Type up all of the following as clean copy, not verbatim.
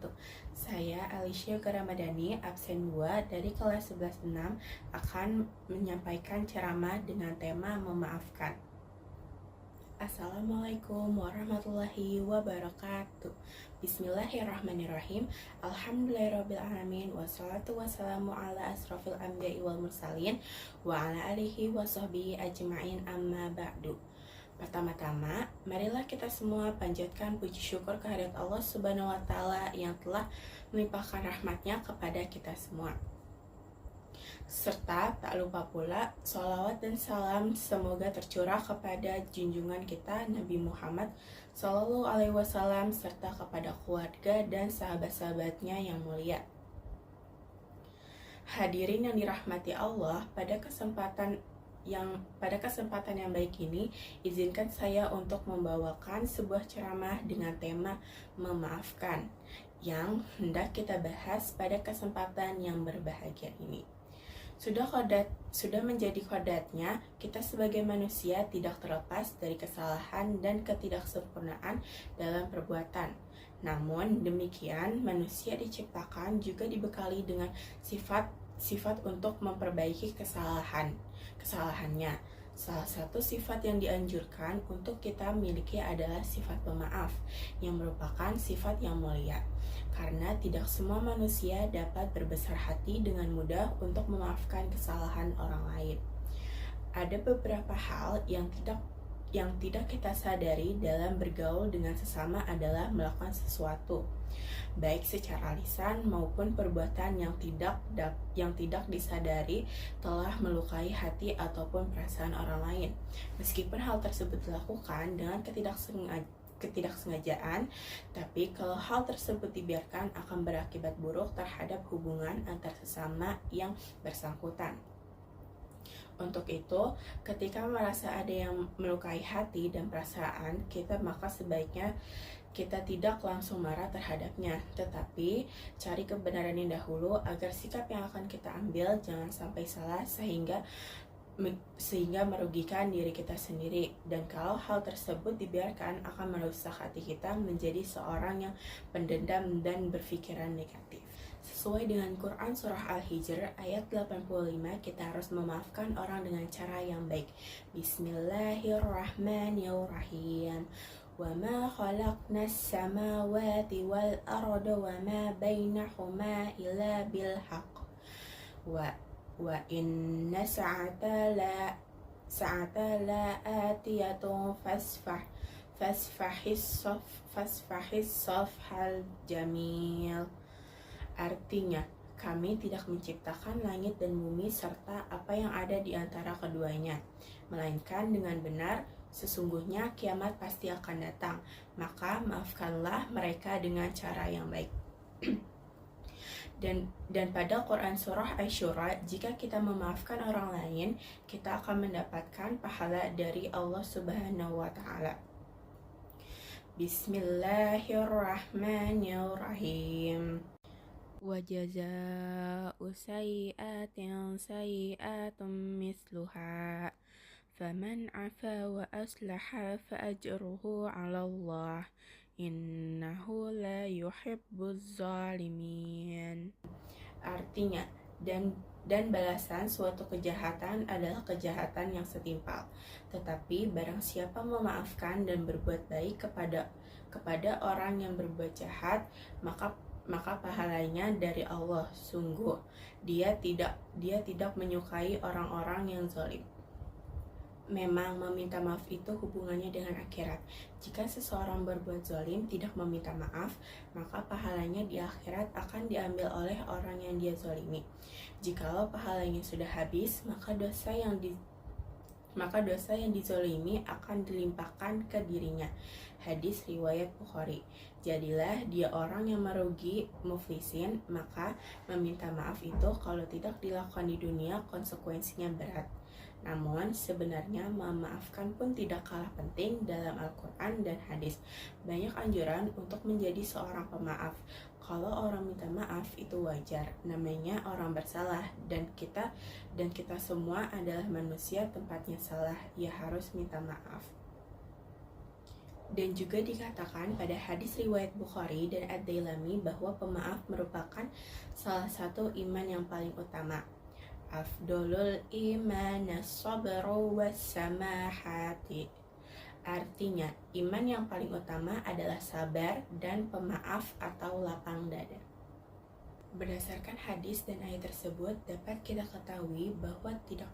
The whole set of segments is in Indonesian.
wabarakatuh. Saya Alicia Garamadani, absen 2 dari kelas 11-6 akan menyampaikan ceramah dengan tema memaafkan. Assalamualaikum warahmatullahi wabarakatuh. Bismillahirrahmanirrahim. Alhamdulillahirrabbilalamin. Wassalatu wassalamu ala asrofil anbiya'i wal mursalin wa ala alihi wa sahbihi ajma'in amma ba'du. Pertama-tama, marilah kita semua panjatkan puji syukur kehadirat Allah Subhanahu wa Ta'ala yang telah melimpahkan rahmatnya kepada kita semua. Serta tak lupa pula sholawat dan salam semoga tercurah kepada junjungan kita Nabi Muhammad Sallallahu Alaihi Wasallam serta kepada keluarga dan sahabat-sahabatnya yang mulia. Hadirin yang dirahmati Allah, pada kesempatan yang baik ini, izinkan saya untuk membawakan sebuah ceramah dengan tema memaafkan yang hendak kita bahas pada kesempatan yang berbahagia ini. Sudah menjadi kodratnya, kita sebagai manusia tidak terlepas dari kesalahan dan ketidaksempurnaan dalam perbuatan. Namun demikian, manusia diciptakan juga dibekali dengan sifat untuk memperbaiki kesalahannya. Salah satu sifat yang dianjurkan untuk kita miliki adalah sifat pemaaf, yang merupakan sifat yang mulia. Karena tidak semua manusia dapat berbesar hati dengan mudah untuk memaafkan kesalahan orang lain. Ada beberapa hal yang tidak kita sadari dalam bergaul dengan sesama adalah melakukan sesuatu, baik secara lisan maupun perbuatan yang tidak disadari telah melukai hati ataupun perasaan orang lain. Meskipun hal tersebut dilakukan dengan ketidaksengajaan, tapi kalau hal tersebut dibiarkan akan berakibat buruk terhadap hubungan antar sesama yang bersangkutan. Untuk itu, ketika merasa ada yang melukai hati dan perasaan kita, maka sebaiknya kita tidak langsung marah terhadapnya, tetapi cari kebenarannya dahulu agar sikap yang akan kita ambil jangan sampai salah sehingga merugikan diri kita sendiri. Dan kalau hal tersebut dibiarkan akan merusak hati kita menjadi seorang yang pendendam dan berpikiran negatif. Sesuai dengan Quran Surah Al-Hijr ayat 85, kita harus memaafkan orang dengan cara yang baik. Bismillahirrahmanirrahim. Wa ma khalaqnas samawati wal arda wa ma bainahuma illa bil haqq. Wa inna sa'ata la atiyatun fasfahis safhal jamil. Artinya, kami tidak menciptakan langit dan bumi serta apa yang ada di antara keduanya, melainkan dengan benar. Sesungguhnya kiamat pasti akan datang, maka maafkanlah mereka dengan cara yang baik. Dan pada Quran Surah Asy-Syura, jika kita memaafkan orang lain, kita akan mendapatkan pahala dari Allah Subhanahu wa Ta'ala. Bismillahirrahmanirrahim. Wa jazaa'u sayyi'atin sayyi'atun misluha faman 'afa wa aslaha fa ajruhu 'ala Allah innahu la yuhibbuz zalimin. Artinya, dan balasan suatu kejahatan adalah kejahatan yang setimpal. Tetapi barang siapa memaafkan dan berbuat baik kepada orang yang berbuat jahat, maka pahalanya dari Allah. Sungguh dia tidak menyukai orang-orang yang zalim. Memang meminta maaf itu hubungannya dengan akhirat. Jika seseorang berbuat zalim tidak meminta maaf, maka pahalanya di akhirat akan diambil oleh orang yang dia zalimi. Jikalau pahalanya sudah habis, maka dosa yang dizalimi akan dilimpahkan ke dirinya. Hadis riwayat Bukhari. Jadilah dia orang yang merugi muflisin, maka meminta maaf itu kalau tidak dilakukan di dunia konsekuensinya berat. Namun sebenarnya memaafkan pun tidak kalah penting dalam Al-Quran dan hadis. Banyak anjuran untuk menjadi seorang pemaaf. Kalau orang minta maaf itu wajar, namanya orang bersalah, dan kita semua adalah manusia tempatnya salah, ya harus minta maaf. Dan juga dikatakan pada hadis riwayat Bukhari dan Ad-Dailami bahwa pemaaf merupakan salah satu iman yang paling utama. Afdolul iman as-sabru was-samahati. Artinya, iman yang paling utama adalah sabar dan pemaaf atau lapang dada. Berdasarkan hadis dan ayat tersebut, dapat kita ketahui bahwa tidak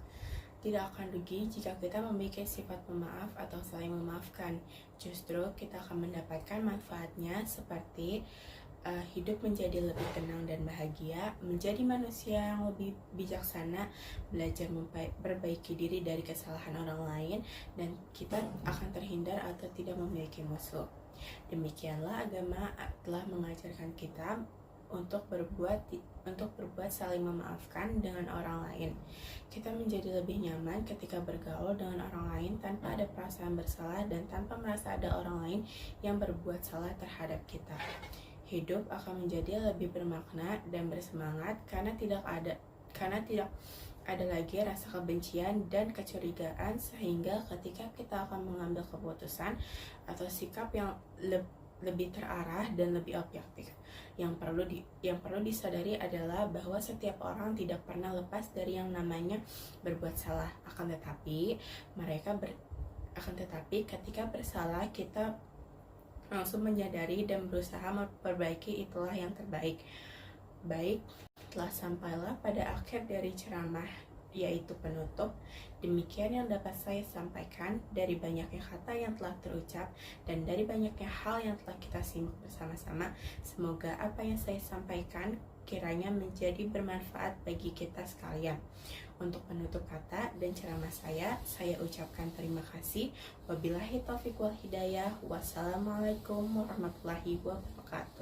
akan rugi jika kita memiliki sifat pemaaf atau saling memaafkan. Justru kita akan mendapatkan manfaatnya seperti hidup menjadi lebih tenang dan bahagia, menjadi manusia yang lebih bijaksana, belajar memperbaiki diri dari kesalahan orang lain, dan kita akan terhindar atau tidak memiliki musuh. Demikianlah agama telah mengajarkan kita untuk berbuat saling memaafkan dengan orang lain. Kita menjadi lebih nyaman ketika bergaul dengan orang lain tanpa ada perasaan bersalah dan tanpa merasa ada orang lain yang berbuat salah terhadap kita. Hidup akan menjadi lebih bermakna dan bersemangat karena tidak ada lagi rasa kebencian dan kecurigaan, sehingga ketika kita akan mengambil keputusan atau sikap yang lebih terarah dan lebih objektif. Yang perlu disadari adalah bahwa setiap orang tidak pernah lepas dari yang namanya berbuat salah. Akan tetapi ketika bersalah kita langsung menyadari dan berusaha memperbaiki, itulah yang terbaik. Baik, telah sampailah pada akhir dari ceramah, yaitu penutup. Demikian yang dapat saya sampaikan dari banyaknya kata yang telah terucap dan dari banyaknya hal yang telah kita simak bersama-sama. Semoga apa yang saya sampaikan kiranya menjadi bermanfaat bagi kita sekalian. Untuk penutup kata dan ceramah saya ucapkan terima kasih. Wabillahi taufiq wal hidayah. Wassalamualaikum warahmatullahi wabarakatuh.